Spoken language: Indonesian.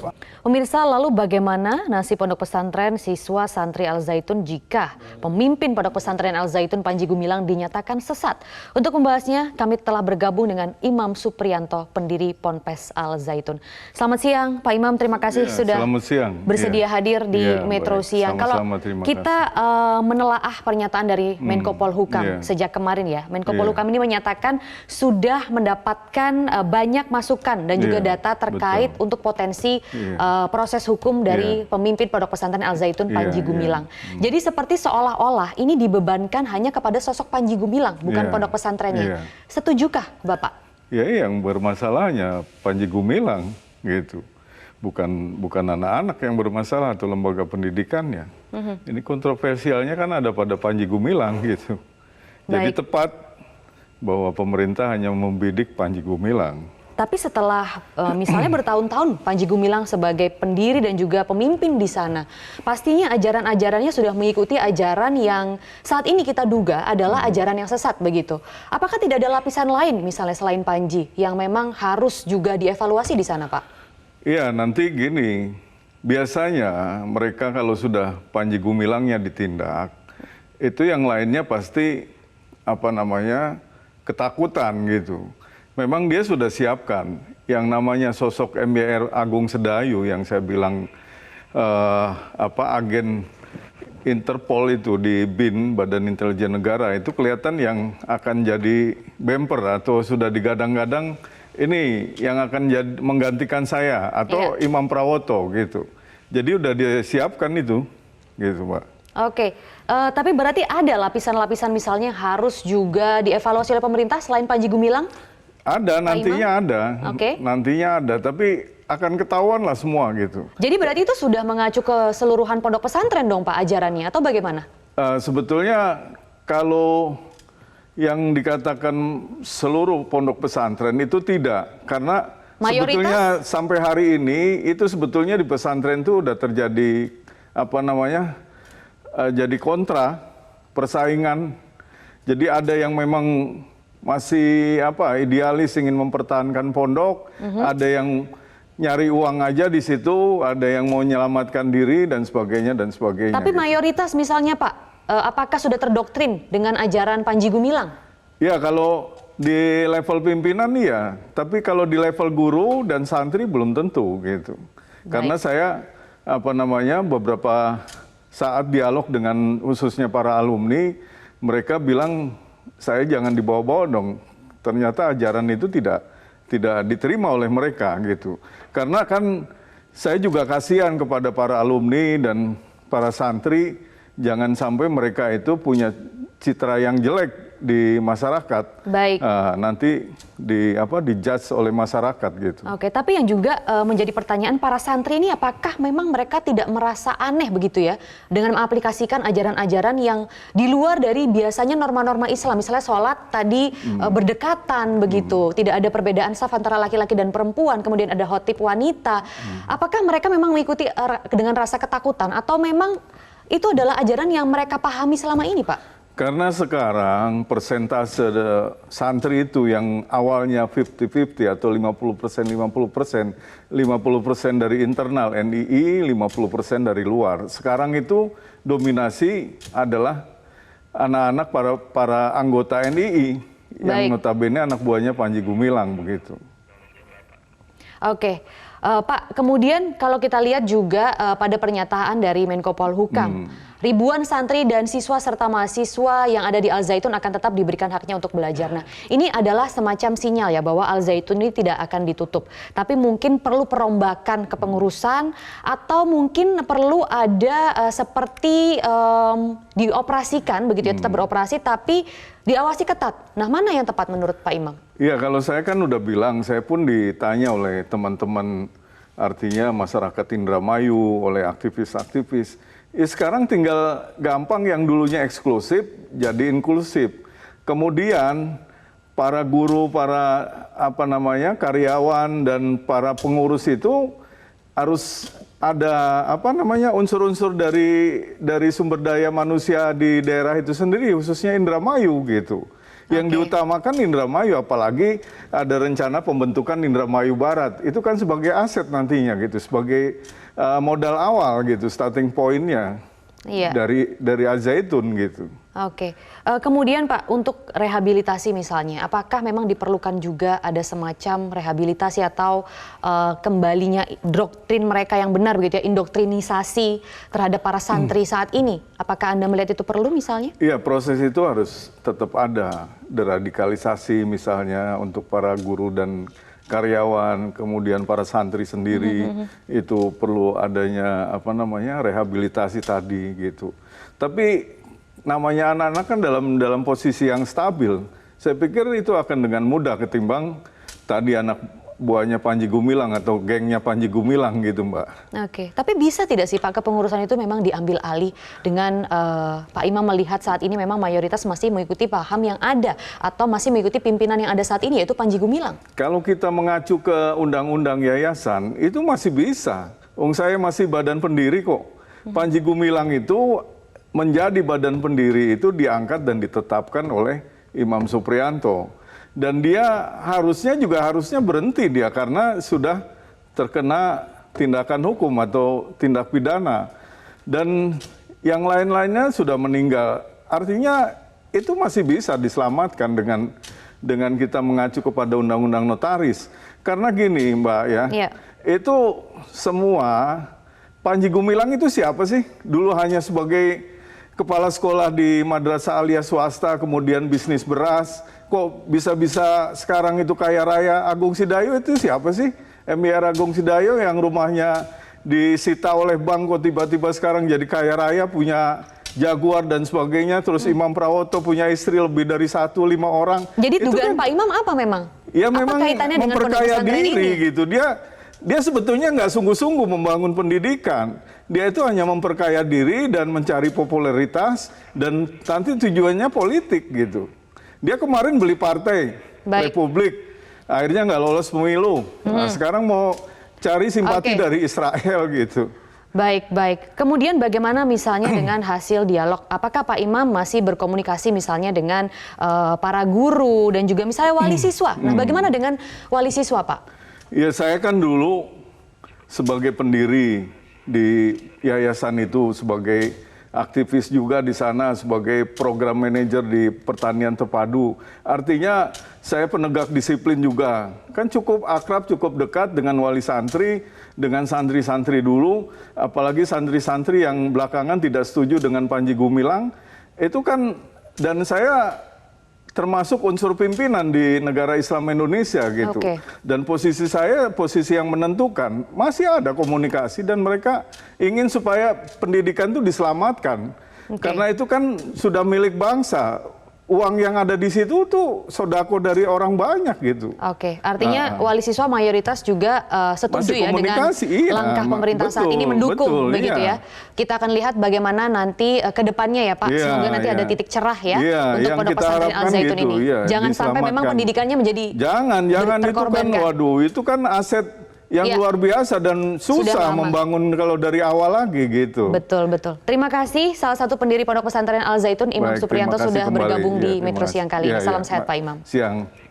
Pak. Pemirsa, lalu bagaimana nasib pondok pesantren siswa santri Al Zaitun jika pemimpin pondok pesantren Al Zaitun Panji Gumilang dinyatakan sesat? Untuk membahasnya, kami telah bergabung dengan Imam Supriyanto, pendiri Ponpes Al Zaitun. Selamat siang, Pak Imam. Terima kasih sudah bersedia hadir di Metro Siang. Kalau kita menelaah pernyataan dari Menko Polhukam sejak kemarin ya, Menko Polhukam ini menyatakan sudah mendapatkan banyak masukan dan juga data terkait untuk potensi proses hukum dari pemimpin pondok pesantren Al Zaitun Panji Gumilang. Jadi seperti seolah-olah ini dibebankan hanya kepada sosok Panji Gumilang, bukan pondok pesantrennya. Setujukah Bapak? Ya, yang bermasalahnya Panji Gumilang gitu. Bukan anak-anak yang bermasalah atau lembaga pendidikannya. Ini kontroversialnya kan ada pada Panji Gumilang gitu. Jadi tepat bahwa pemerintah hanya membidik Panji Gumilang. Tapi setelah misalnya bertahun-tahun Panji Gumilang sebagai pendiri dan juga pemimpin di sana, pastinya ajaran-ajarannya sudah mengikuti ajaran yang saat ini kita duga adalah ajaran yang sesat begitu. Apakah tidak ada lapisan lain misalnya selain Panji yang memang harus juga dievaluasi di sana, Pak? Iya, nanti gini, biasanya mereka kalau sudah Panji Gumilangnya ditindak, itu yang lainnya pasti ketakutan gitu. Memang dia sudah siapkan yang namanya sosok MYR Agung Sedayu yang saya bilang agen Interpol itu di BIN, Badan Intelijen Negara, itu kelihatan yang akan jadi bumper atau sudah digadang-gadang ini yang akan menggantikan saya atau Imam Prawoto gitu. Jadi udah disiapkan itu gitu, Pak. Oke, tapi berarti ada lapisan-lapisan misalnya harus juga dievaluasi oleh pemerintah selain Panji Gumilang? Ada, nantinya ada. Nantinya ada, tapi akan ketahuan lah semua gitu. Jadi berarti itu sudah mengacu ke seluruhan pondok pesantren dong Pak ajarannya, atau bagaimana? Sebetulnya kalau yang dikatakan seluruh pondok pesantren itu tidak. Karena sebetulnya sampai hari ini itu sebetulnya di pesantren itu udah terjadi jadi kontra, persaingan. Jadi ada yang memang masih idealis ingin mempertahankan pondok, ada yang nyari uang aja di situ, ada yang mau menyelamatkan diri dan sebagainya dan sebagainya. Tapi mayoritas misalnya Pak, apakah sudah terdoktrin dengan ajaran Panji Gumilang? Ya, kalau di level pimpinan iya, tapi kalau di level guru dan santri belum tentu gitu. Karena saya beberapa saat dialog dengan khususnya para alumni, mereka bilang saya jangan dibawa-bawa dong. Ternyata ajaran itu tidak diterima oleh mereka gitu. Karena kan saya juga kasihan kepada para alumni dan para santri, jangan sampai mereka itu punya citra yang jelek di masyarakat. Baik. Nanti dijudge oleh masyarakat gitu. Oke, tapi yang juga menjadi pertanyaan para santri ini, apakah memang mereka tidak merasa aneh begitu ya dengan mengaplikasikan ajaran-ajaran yang di luar dari biasanya norma-norma Islam, misalnya sholat tadi berdekatan begitu, tidak ada perbedaan saf antara laki-laki dan perempuan, kemudian ada khotib wanita. Apakah mereka memang mengikuti dengan rasa ketakutan atau memang itu adalah ajaran yang mereka pahami selama ini, Pak? Karena sekarang persentase santri itu yang awalnya 50-50 atau 50% dari internal NII, 50% dari luar. Sekarang itu dominasi adalah anak-anak para anggota NII yang notabene anak buahnya Panji Gumilang begitu. Oke. Pak, kemudian kalau kita lihat juga pada pernyataan dari Menko Polhukam, ribuan santri dan siswa serta mahasiswa yang ada di Al Zaitun akan tetap diberikan haknya untuk belajar. Nah, ini adalah semacam sinyal ya bahwa Al Zaitun ini tidak akan ditutup. Tapi mungkin perlu perombakan kepengurusan atau mungkin perlu ada seperti dioperasikan begitu ya, tetap beroperasi tapi diawasi ketat. Nah, mana yang tepat menurut Pak Imam? Iya, kalau saya kan udah bilang, saya pun ditanya oleh teman-teman, artinya masyarakat Indramayu, oleh aktivis-aktivis. Ya, sekarang tinggal gampang yang dulunya eksklusif jadi inklusif. Kemudian para guru, para karyawan dan para pengurus itu harus ada unsur-unsur dari sumber daya manusia di daerah itu sendiri, khususnya Indramayu gitu. Yang Oke. diutamakan Indramayu, apalagi ada rencana pembentukan Indramayu Barat. Itu kan sebagai aset nantinya gitu, sebagai modal awal gitu, starting point-nya Iya. dari Al Zaitun gitu. Oke, kemudian Pak, untuk rehabilitasi misalnya, apakah memang diperlukan juga ada semacam rehabilitasi atau kembalinya doktrin mereka yang benar begitu ya, indoktrinisasi terhadap para santri saat ini? Apakah Anda melihat itu perlu misalnya? Iya, proses itu harus tetap ada, deradikalisasi misalnya untuk para guru dan karyawan, kemudian para santri sendiri itu perlu adanya rehabilitasi tadi gitu. Tapi namanya anak-anak kan dalam posisi yang stabil. Saya pikir itu akan dengan mudah ketimbang tadi anak buahnya Panji Gumilang atau gengnya Panji Gumilang gitu, Mbak. Oke, tapi bisa tidak sih Pak kepengurusan itu memang diambil alih dengan Pak Imam melihat saat ini memang mayoritas masih mengikuti paham yang ada atau masih mengikuti pimpinan yang ada saat ini yaitu Panji Gumilang? Kalau kita mengacu ke undang-undang yayasan itu masih bisa. Saya masih badan pendiri kok. Panji Gumilang itu menjadi badan pendiri itu diangkat dan ditetapkan oleh Imam Supriyanto. Dan dia harusnya berhenti dia karena sudah terkena tindakan hukum atau tindak pidana. Dan yang lain-lainnya sudah meninggal. Artinya itu masih bisa diselamatkan dengan kita mengacu kepada undang-undang notaris. Karena gini Mbak ya, itu semua Panji Gumilang itu siapa sih? Dulu hanya sebagai kepala sekolah di madrasah aliyah swasta, kemudian bisnis beras. Kok bisa-bisa sekarang itu kaya raya? Agung Sedayo itu siapa sih? MIR Agung Sedayo yang rumahnya disita oleh bank, kok tiba-tiba sekarang jadi kaya raya, punya Jaguar dan sebagainya. Terus Imam Prawoto punya istri lebih dari 5 orang. Jadi itu dugaan kan, Pak Imam apa memang? Ya apa memang kaitannya dengan memperkaya pesantren diri ini? gitu. Dia sebetulnya nggak sungguh-sungguh membangun pendidikan. Dia itu hanya memperkaya diri dan mencari popularitas dan nanti tujuannya politik gitu. Dia kemarin beli partai Republik, akhirnya nggak lolos pemilu. Nah, sekarang mau cari simpati dari Israel gitu. Baik. Kemudian bagaimana misalnya dengan hasil dialog? Apakah Pak Imam masih berkomunikasi misalnya dengan para guru dan juga misalnya wali siswa? Nah, bagaimana dengan wali siswa, Pak? Ya, saya kan dulu sebagai pendiri di yayasan itu, sebagai aktivis juga di sana, sebagai program manajer di pertanian terpadu. Artinya saya penegak disiplin juga. Kan cukup akrab, cukup dekat dengan wali santri, dengan santri-santri dulu. Apalagi santri-santri yang belakangan tidak setuju dengan Panji Gumilang. Itu kan, dan saya termasuk unsur pimpinan di negara Islam Indonesia gitu. Dan posisi saya, posisi yang menentukan, masih ada komunikasi dan mereka ingin supaya pendidikan itu diselamatkan. Karena itu kan sudah milik bangsa. Uang yang ada di situ tuh sodako dari orang banyak gitu. Artinya wali siswa mayoritas juga setuju ya dengan langkah pemerintah saat ini mendukung begitu ya. Kita akan lihat bagaimana nanti ke depannya ya Pak. Semoga nanti ada titik cerah ya untuk Pondok Pesantren Al Zaitun ini. Jangan sampai memang pendidikannya menjadi jangan terkorbankan. Itu kan waduh, itu kan aset yang luar biasa dan susah membangun kalau dari awal lagi gitu. Betul. Terima kasih salah satu pendiri Pondok Pesantren Al Zaitun Imam Supriyanto sudah bergabung di Metro Siang kali ini. Salam sehat Pak Imam. Siang.